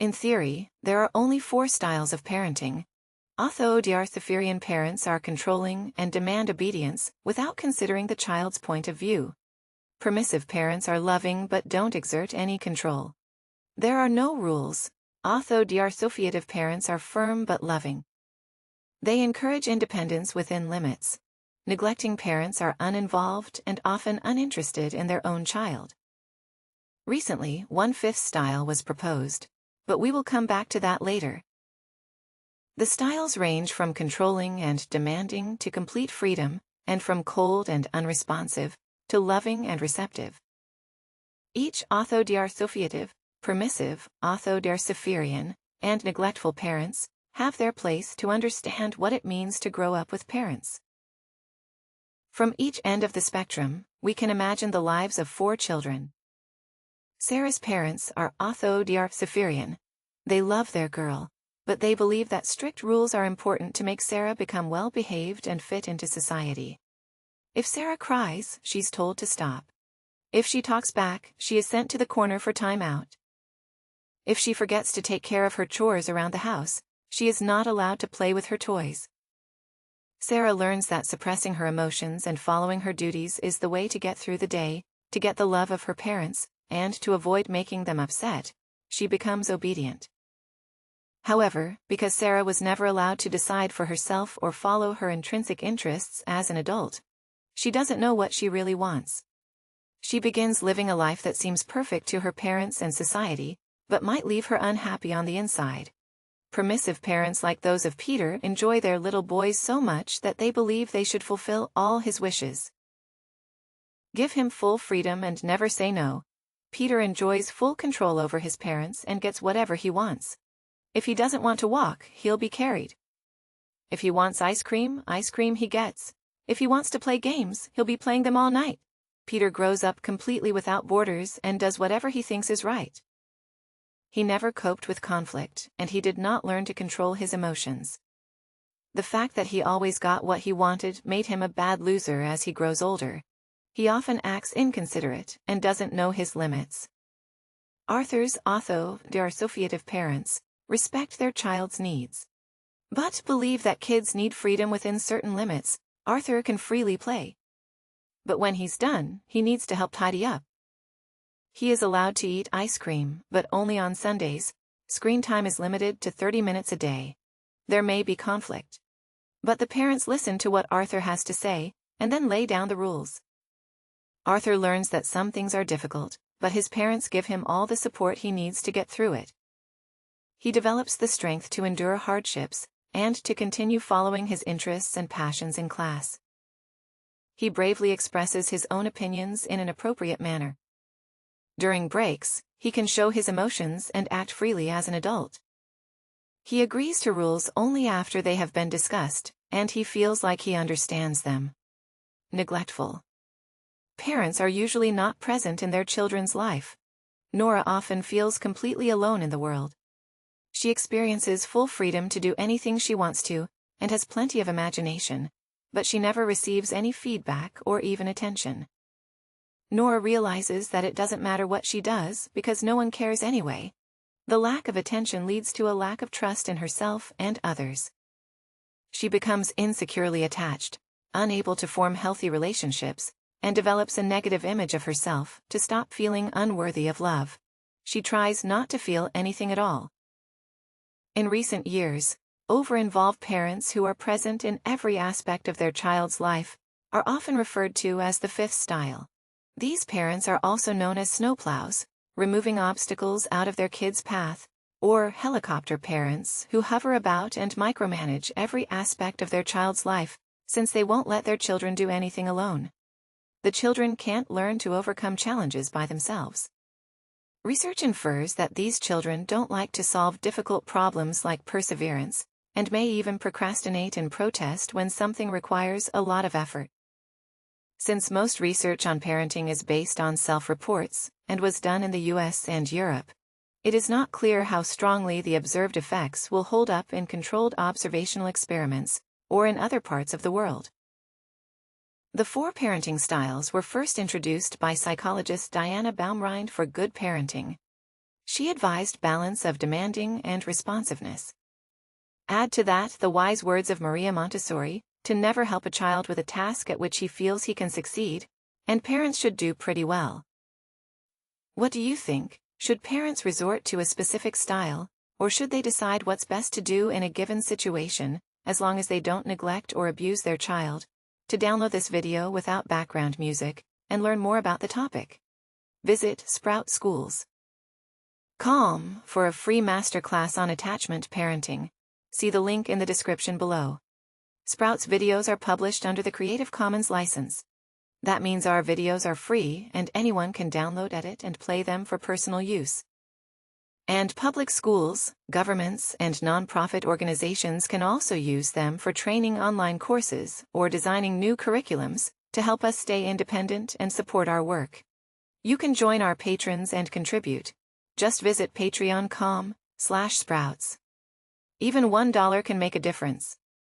In theory, there are only 4 styles of parenting. Authoritarian parents are controlling and demand obedience without considering the child's point of view. Permissive parents are loving but don't exert any control. There are no rules. Authoritarian parents are firm but loving. They encourage independence within limits. Neglecting parents are uninvolved and often uninterested in their own child. Recently, 1/5 style was proposed, but we will come back to that later. The styles range from controlling and demanding to complete freedom, and from cold and unresponsive to loving and receptive. Each authoritarian, permissive, authoritarian, and neglectful parents have their place to understand what it means to grow up with parents. From each end of the spectrum, we can imagine the lives of 4 children. Sarah's parents are authoritarian. They love their girl, but they believe that strict rules are important to make Sarah become well-behaved and fit into society. If Sarah cries, she's told to stop. If she talks back, she is sent to the corner for time out. If she forgets to take care of her chores around the house, she is not allowed to play with her toys. Sarah learns that suppressing her emotions and following her duties is the way to get through the day, to get the love of her parents, and to avoid making them upset. She becomes obedient. However, because Sarah was never allowed to decide for herself or follow her intrinsic interests as an adult, she doesn't know what she really wants. She begins living a life that seems perfect to her parents and society, but might leave her unhappy on the inside. Permissive parents like those of Peter enjoy their little boys so much that they believe they should fulfill all his wishes. Give him full freedom and never say no. Peter enjoys full control over his parents and gets whatever he wants. If he doesn't want to walk, he'll be carried. If he wants ice cream he gets. If he wants to play games, he'll be playing them all night. Peter grows up completely without borders and does whatever he thinks is right. He never coped with conflict, and he did not learn to control his emotions. The fact that he always got what he wanted made him a bad loser as he grows older. He often acts inconsiderate and doesn't know his limits. Arthur's authoritarian parents respect their child's needs, but believe that kids need freedom within certain limits. Arthur can freely play, but when he's done, he needs to help tidy up. He is allowed to eat ice cream, but only on Sundays. Screen time is limited to 30 minutes a day. There may be conflict, but the parents listen to what Arthur has to say, and then lay down the rules. Arthur learns that some things are difficult, but his parents give him all the support he needs to get through it. He develops the strength to endure hardships, and to continue following his interests and passions in class. He bravely expresses his own opinions in an appropriate manner. During breaks, he can show his emotions and act freely as an adult. He agrees to rules only after they have been discussed, and he feels like he understands them. Neglectful. Parents are usually not present in their children's life. Nora often feels completely alone in the world. She experiences full freedom to do anything she wants to, and has plenty of imagination, but she never receives any feedback or even attention. Nora realizes that it doesn't matter what she does because no one cares anyway. The lack of attention leads to a lack of trust in herself and others. She becomes insecurely attached, unable to form healthy relationships, and develops a negative image of herself to stop feeling unworthy of love. She tries not to feel anything at all. In recent years, over-involved parents who are present in every aspect of their child's life are often referred to as the 5th style. These parents are also known as snowplows, removing obstacles out of their kids' path, or helicopter parents who hover about and micromanage every aspect of their child's life, since they won't let their children do anything alone. The children can't learn to overcome challenges by themselves. Research infers that these children don't like to solve difficult problems like perseverance, and may even procrastinate and protest when something requires a lot of effort. Since most research on parenting is based on self-reports, and was done in the US and Europe, it is not clear how strongly the observed effects will hold up in controlled observational experiments, or in other parts of the world. The 4 parenting styles were first introduced by psychologist Diana Baumrind for good parenting. She advised balance of demanding and responsiveness. Add to that the wise words of Maria Montessori, to never help a child with a task at which he feels he can succeed, and parents should do pretty well. What do you think? Should parents resort to a specific style, or should they decide what's best to do in a given situation, as long as they don't neglect or abuse their child? To download this video without background music, and learn more about the topic, visit Sprout.Schools.com for a free masterclass on attachment parenting. See the link in the description below. Sprout's videos are published under the Creative Commons license. That means our videos are free and anyone can download, edit, and play them for personal use. And public schools, governments, and nonprofit organizations can also use them for training online courses or designing new curriculums to help us stay independent and support our work. You can join our patrons and contribute. Just visit patreon.com/sprouts. Even $1 can make a difference.